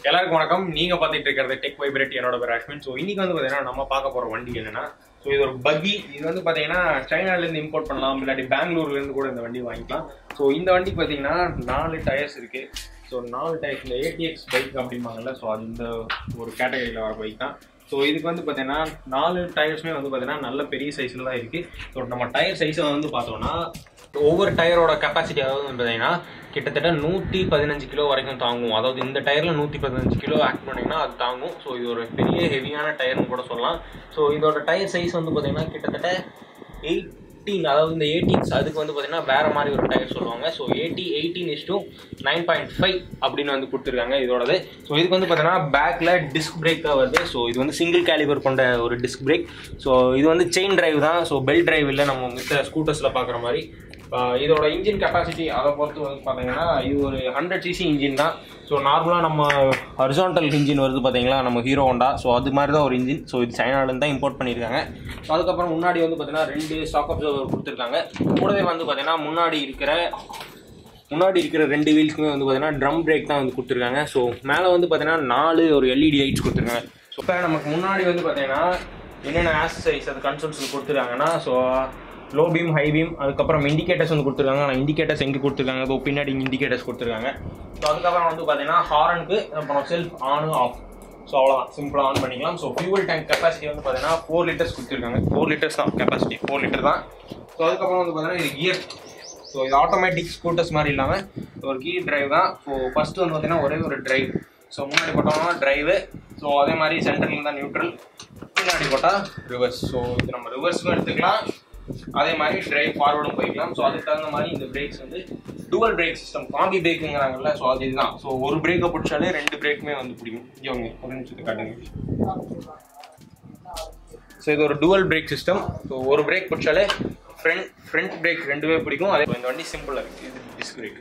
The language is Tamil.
எல்லாருக்கும் வணக்கம். நீங்க பாத்துட்டு இருக்கிறது டெக் வைப்ரேட். என்னோட பேர் அஸ்வின். ஸோ இன்னைக்கு வந்து பாத்தீங்கன்னா நம்ம பார்க்க போற வண்டி என்னன்னா, ஸோ இது ஒரு பக்கி. இது வந்து பாத்தீங்கன்னா சைனால இருந்து இம்போர்ட் பண்ணலாம், இல்லாட்டி பெங்களூர்ல இருந்து கூட இந்த வண்டி வாங்கிக்கலாம். ஸோ இந்த வண்டிக்கு பாத்தீங்கன்னா 4 டயர்ஸ் இருக்கு. ஸோ 4 டயர்ஸ் இந்த ஏடிஎக்ஸ் பைக் அப்படிம்பாங்கல்ல, ஸோ அது இந்த ஒரு கேட்டகரியில் வர பைக் தான். ஸோ இதுக்கு வந்து பார்த்தீங்கன்னா 4 டயர்ஸுமே வந்து பார்த்தீங்கன்னா நல்ல பெரிய சைஸில் தான் இருக்குது. ஸோ நம்ம டயர் சைஸை வந்து பார்த்தோம்னா ஒவ்வொரு டயரோட கெப்பாசிட்டி அதாவது வந்து பார்த்தீங்கன்னா கிட்டத்தட்ட 115 கிலோ வரைக்கும் தாங்கும். அதாவது இந்த டயரில் 115 கிலோ ஆக்ட் பண்ணிங்கன்னா அது தாங்கும். ஸோ இது ஒரு பெரிய ஹெவியான டயர்னு கூட சொல்லலாம். ஸோ இதோட டயர் சைஸ் வந்து பார்த்தீங்கன்னா கிட்டத்தட்ட 18, அதாவது இந்த 18 அதுக்கு வந்து பார்த்தீங்கன்னா வேறு மாதிரி ஒரு டயர் சொல்லுவாங்க. ஸோ 18:9.5 அப்படின்னு வந்து கொடுத்துருக்காங்க இதோடது. ஸோ இதுக்கு வந்து பார்த்தீங்கன்னா பேக்கில் டிஸ்க் பிரேக் தான் வருது. ஸோ இது வந்து சிங்கிள் கேலிபர் கொண்ட ஒரு டிஸ்க் பிரேக். ஸோ இது வந்து செயின் டிரைவ் தான். ஸோ பெல்ட் டிரைவ் இல்லை நம்ம மித்த ஸ்கூட்டர்ஸில் பார்க்குற மாதிரி. இதோட இன்ஜின் கெப்பாசிட்டி அதை பொறுத்து வந்து பார்த்தீங்கன்னா இது ஒரு 100cc இன்ஜின் தான். ஸோ நார்மலாக நம்ம ஹரிசான்டல் இன்ஜின் வருது பார்த்தீங்களா நம்ம ஹீரோ ஹோண்டா. ஸோ அது மாதிரி தான் ஒரு இன்ஜின். ஸோ இது சைனாலேருந்து தான் இம்போர்ட் பண்ணியிருக்காங்க. ஸோ அதுக்கப்புறம் முன்னாடி வந்து பார்த்தீங்கன்னா 2 ஷாக் அப்சர்வர் கொடுத்துருக்காங்க. கூடவே வந்து பார்த்தீங்கன்னா முன்னாடி இருக்கிற 2 வீல்ஸ்க்குமே வந்து பார்த்தீங்கன்னா ட்ரம் பிரேக் தான் வந்து கொடுத்துருக்காங்க. ஸோ மேலே வந்து பார்த்தீங்கன்னா 4 ஒரு எல்இடி லைட்ஸ் கொடுத்துருக்காங்க. ஸோ இப்போ நமக்கு முன்னாடி வந்து பார்த்தீங்கன்னா என்னென்ன ஆக்சசரிஸ் அது கன்சோல்ஸ் கொடுத்துருக்காங்கன்னா, so low beam, high beam, அதுக்கப்புறம் இண்டிகேட்டர்ஸ் வந்து கொடுத்துருக்காங்க. ஆனால் இண்டிகேட்டர்ஸ் எங்கே கொடுத்துருக்காங்க, இப்போ பின்னாடி இண்டிகேட்டர்ஸ் கொடுத்துருக்காங்க. ஸோ அதுக்கப்புறம் வந்து பார்த்தீங்கன்னா ஹாரனுக்கு அப்புறம் செல்ஃப் ஆன் ஆஃப். ஸோ அவ்வளோதான், சிம்பிளாக ஆன் பண்ணிக்கலாம். ஸோ ஃபியூவல் டேங்க் கெப்பாசிட்டி வந்து பார்த்தீங்கன்னா 4 லிட்டர்ஸ் கொடுத்துருக்காங்க. 4 லிட்டர்ஸ் தான் கெப்பாசிட்டி, 4 லிட்டர் தான். ஸோ அதுக்கப்புறம் வந்து பார்த்தீங்கன்னா இது கியர். ஸோ இது ஆட்டோமேட்டிக் ஸ்கூட்டர்ஸ் மாதிரி இல்லாமல் ஒரு கீர் டிரைவ் தான். ஸோ ஃபஸ்ட்டு வந்து பார்த்தீங்கன்னா ஒரே ஒரு டிரைவ். ஸோ முன்னாடி போட்டோம்னா டிரைவு. ஸோ அதே மாதிரி சென்டரில் தான் நியூட்ரல், பின்னாடி போட்டால் ரிவர்ஸ். ஸோ இது நம்ம ரிவர்ஸும் எடுத்துக்கலாம், அதே மாதிரி டிரைவ் ஃபார்வர்டும் போய்க்கலாம். ஸோ அதுக்கு தகுந்த மாதிரி இந்த பிரேக்ஸ் வந்து டுவல் பிரேக் சிஸ்டம், காம்பி பிரேக்குங்கிறாங்கல்ல. ஸோ அது இதுதான். ஸோ ஒரு பிரேக்கை பிடிச்சாலே 2 பிரேக்குமே வந்து பிடிக்கும். இவங்க ஒரு நிமிஷத்தை காட்டுங்க. ஸோ இது ஒரு டுவல் பிரேக் சிஸ்டம். ஸோ ஒரு பிரேக் பிடிச்சாலே ஃப்ரண்ட் பிரேக் 2மே பிடிக்கும். அதே இந்த வண்டி சிம்பிளாக இருக்குது. இது டிஸ்க் பிரேக்.